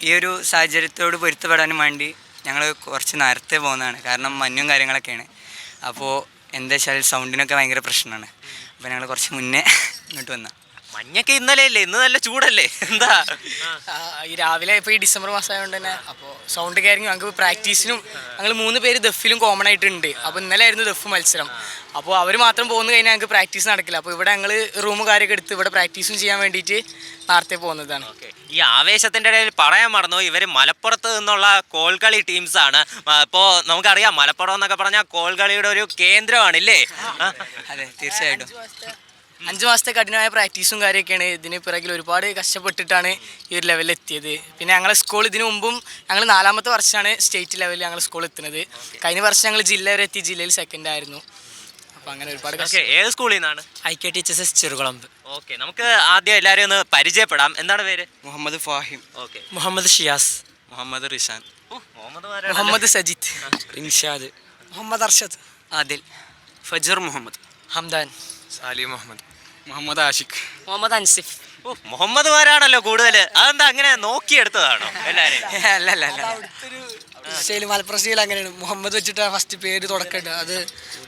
ഈ ഒരു സാഹചര്യത്തോട് പൊരുത്തപ്പെടാനും വേണ്ടി ഞങ്ങൾ കുറച്ച് നേരത്തെ പോകുന്നതാണ്. കാരണം മഞ്ഞും കാര്യങ്ങളൊക്കെയാണ്. അപ്പോൾ എന്താ വെച്ചാൽ സൗണ്ടിനൊക്കെ ഭയങ്കര പ്രശ്നമാണ്. അപ്പോൾ ഞങ്ങൾ കുറച്ച് മുന്നേ ഇങ്ങോട്ട് വന്ന. മഞ്ഞൊക്കെ ഇന്നലെയല്ലേ, ഇന്ന് നല്ല ചൂടല്ലേ? എന്താ ഈ രാവിലെ ഇപ്പോൾ ഈ ഡിസംബർ മാസമായതുകൊണ്ട് തന്നെ അപ്പോൾ സൗണ്ട് കാര്യങ്ങൾ ഞങ്ങൾക്ക് പ്രാക്ടീസിനും ഞങ്ങൾ 3 പേര് ദഫിലും കോമൺ ആയിട്ടുണ്ട്. അപ്പോൾ ഇന്നലെ ആയിരുന്നു ദഫ് മത്സരം. അപ്പോൾ അവർ മാത്രം പോകുന്ന കഴിഞ്ഞാൽ ഞങ്ങൾക്ക് പ്രാക്ടീസ് നടക്കില്ല. അപ്പോൾ ഇവിടെ ഞങ്ങൾ റൂം കാര്യമൊക്കെ എടുത്ത് ഇവിടെ പ്രാക്ടീസും ചെയ്യാൻ വേണ്ടിയിട്ട് നേരത്തെ പോകുന്നതാണ്. ഈ ആവേശത്തിൻ്റെ ഇടയിൽ പറയാൻ മറന്നു, ഇവർ മലപ്പുറത്ത് നിന്നുള്ള കോൽകളി ടീംസാണ്. ഇപ്പോൾ നമുക്കറിയാം മലപ്പുറം എന്നൊക്കെ പറഞ്ഞാൽ കോൽകളിയുടെ ഒരു കേന്ദ്രമാണില്ലേ? അതെ, തീർച്ചയായിട്ടും. 5 മാസത്തെ കഠിനമായ പ്രാക്ടീസും കാര്യമൊക്കെയാണ്. ഇതിന് പിറകിൽ ഒരുപാട് കഷ്ടപ്പെട്ടിട്ടാണ് ഈ ഒരു ലെവലിൽ എത്തിയത്. പിന്നെ ഞങ്ങളെ സ്കൂൾ ഇതിനു മുമ്പും ഞങ്ങൾ 4ാമത്തെ വർഷമാണ് സ്റ്റേറ്റ് ലെവലിൽ ഞങ്ങൾ സ്കൂൾ എത്തുന്നത്. കഴിഞ്ഞ വർഷം ഞങ്ങൾ ജില്ല വരെ എത്തി, ജില്ലയിൽ 2nd ആയിരുന്നു. അപ്പോൾ അങ്ങനെ ഒരുപാട് ഏത് സ്കൂളിൽ നിന്നാണ്? IKTHSS ചെറുകുളമ്പ്. ഓക്കെ, നമുക്ക് ആദ്യം എല്ലാവരെയും ഒന്ന് പരിചയപ്പെടാം. എന്താണ് പേര്? മുഹമ്മദ് ഫാഹിം. ഓക്കെ. മുഹമ്മദ് ഷിയാസ്. മുഹമ്മദ് റിസാൻ. മുഹമ്മദ് സജിത്ത്. ഇൻഷാദ്. മുഹമ്മദ് അർഷദ്. ആദിൽ. ഫജർ മുഹമ്മദ്. ഹംദാൻ. സാലി മുഹമ്മദ്. മുഹമ്മദ് ആഷിഖ്. മുഹമ്മദ് അൻസിഫ്. മുഹമ്മദ്മാരാണല്ലോ കൂടുതൽ. അതെന്താ അങ്ങനെ നോക്കിയെടുത്തതാണോ എല്ലാവരെയും? അല്ല സ്റ്റൈൽ മലപ്പുറം സ്റ്റൈൽ അങ്ങനെയാണ്. മുഹമ്മദ് വെച്ചിട്ട് ഫസ്റ്റ് പേര് തുടക്കമുണ്ട്. അത്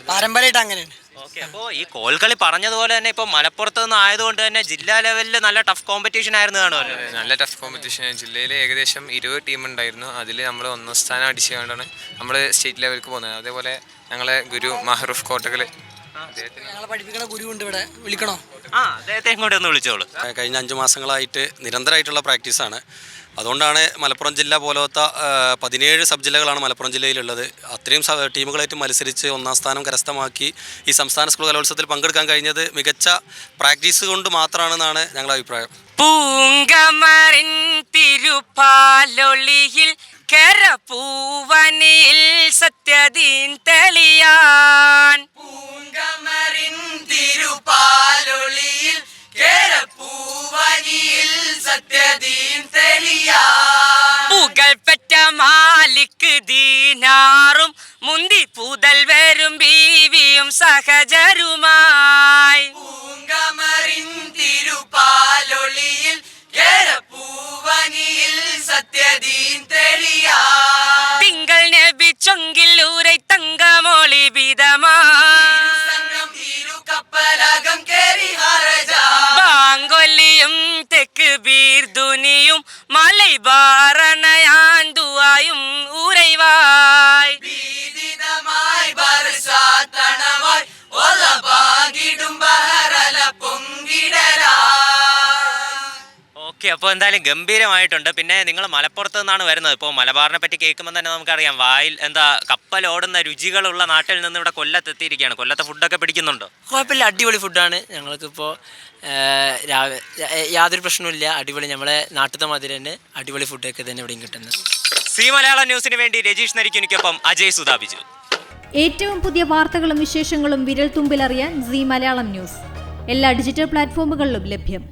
പാരമ്പര്യമായിട്ട് അങ്ങനെയാണ്. ഓക്കെ, അപ്പോൾ ഈ കോൽകളി പറഞ്ഞതുപോലെ തന്നെ ഇപ്പോൾ മലപ്പുറത്ത് നിന്ന് ആയതുകൊണ്ട് തന്നെ ജില്ലാ ലെവലിൽ നല്ല ടഫ് കോമ്പറ്റീഷൻ ആയിരുന്നു കാണുമല്ലോ. നല്ല ടഫ് കോമ്പറ്റീഷൻ. ജില്ലയിൽ ഏകദേശം 20 ടീം ഉണ്ടായിരുന്നു. അതിൽ നമ്മൾ 1ാം സ്ഥാനം അടിച്ചുകൊണ്ടാണ് നമ്മൾ സ്റ്റേറ്റ് ലെവലിലേക്ക് പോകുന്നത്. അതേപോലെ ഞങ്ങളെ ഗുരു മഹറൂഫ് കോട്ടകൽ, ഞങ്ങളെ പഠിപ്പിക്കുന്ന ഗുരു ഉണ്ട് ഇവിടെ, വിളിക്കണോ? അദ്ദേഹത്തെ ഇങ്ങോട്ട് ഒന്ന് വിളിച്ചോളൂ. കഴിഞ്ഞ 5 മാസങ്ങളായിട്ട് നിരന്തരമായിട്ടുള്ള പ്രാക്ടീസാണ്. അതുകൊണ്ടാണ് മലപ്പുറം ജില്ല പോലത്തെ 17 സബ് ജില്ലകളാണ് മലപ്പുറം ജില്ലയിലുള്ളത്. അത്രയും ടീമുകളായിട്ട് മത്സരിച്ച് 1ാം സ്ഥാനം കരസ്ഥമാക്കി ഈ സംസ്ഥാന സ്കൂൾ കലോത്സവത്തിൽ പങ്കെടുക്കാൻ കഴിഞ്ഞത് മികച്ച പ്രാക്ടീസ് കൊണ്ട് മാത്രമാണെന്നാണ് ഞങ്ങളുടെ അഭിപ്രായം. പൂങ്കമറിൻ തിരുപ്പാലൊളിയിൽ കരപൂവനിൽ സത്യദീൻ തെളിയാൻ. പൂങ്കമറിൻ തിരുപ്പാലൊളിയിൽ കരപൂവനിൽ സത്യദീൻ തെളിയാൻ. പുകൾപ്പെട്ട മാലിക് ദീനാറും മുന്തി പുതൽവരും ബീവിയും സഹചരുമായി. പൂങ്കമറിൻ തിരുപ്പാലൊളിയിൽ കരപൂവനിൽ സത്യദീൻ തെളിയാൻ. തിങ്കൾ നബി ചൊങ്കിൽ ഊരൈ തങ്കമൊളി ബാങ്കൊല്ലിയും തെക്ക് ബീർ ദുനിയും മലൈബാറണയാൻ ദുആയും ഉറൈവായ്. ഭീതിതമായി ബർസാതണവായി ഒല ബാഗിടും ബഹറല പൊങ്കിടലാ. ഓക്കെ, അപ്പോൾ എന്തായാലും ഗംഭീരമായിട്ടുണ്ട്. പിന്നെ നിങ്ങൾ മലപ്പുറത്ത് നിന്നാണ് വരുന്നത്. ഇപ്പോൾ മലബാറിനെ പറ്റി കേൾക്കുമ്പോൾ തന്നെ നമുക്കറിയാം വായിൽ എന്താ കപ്പലോടുന്ന രുചികളുള്ള നാട്ടിൽ നിന്ന് ഇവിടെ കൊല്ലത്തെത്തിയിരിക്കുകയാണ്. കൊല്ലത്തെ ഫുഡൊക്കെ പിടിക്കുന്നുണ്ടോ? കുഴപ്പമില്ല, അടിപൊളി ഫുഡാണ്. ഞങ്ങൾക്കിപ്പോൾ യാതൊരു പ്രശ്നവുമില്ല, അടിപൊളി. നമ്മളെ നാട്ടിലത്തെ മാതിരി തന്നെ അടിപൊളി ഫുഡൊക്കെ തന്നെ ഇവിടെയും കിട്ടുന്നത്. സി മലയാളം ന്യൂസിന് വേണ്ടി രജീഷ് നരിക്കുനിക്കൊപ്പം അജയ് സുധാബിജു. ഏറ്റവും പുതിയ വാർത്തകളും വിശേഷങ്ങളും വിരൽ തുമ്പിലറിയാൻ സി മലയാളം ന്യൂസ് എല്ലാ ഡിജിറ്റൽ പ്ലാറ്റ്ഫോമുകളിലും ലഭ്യം.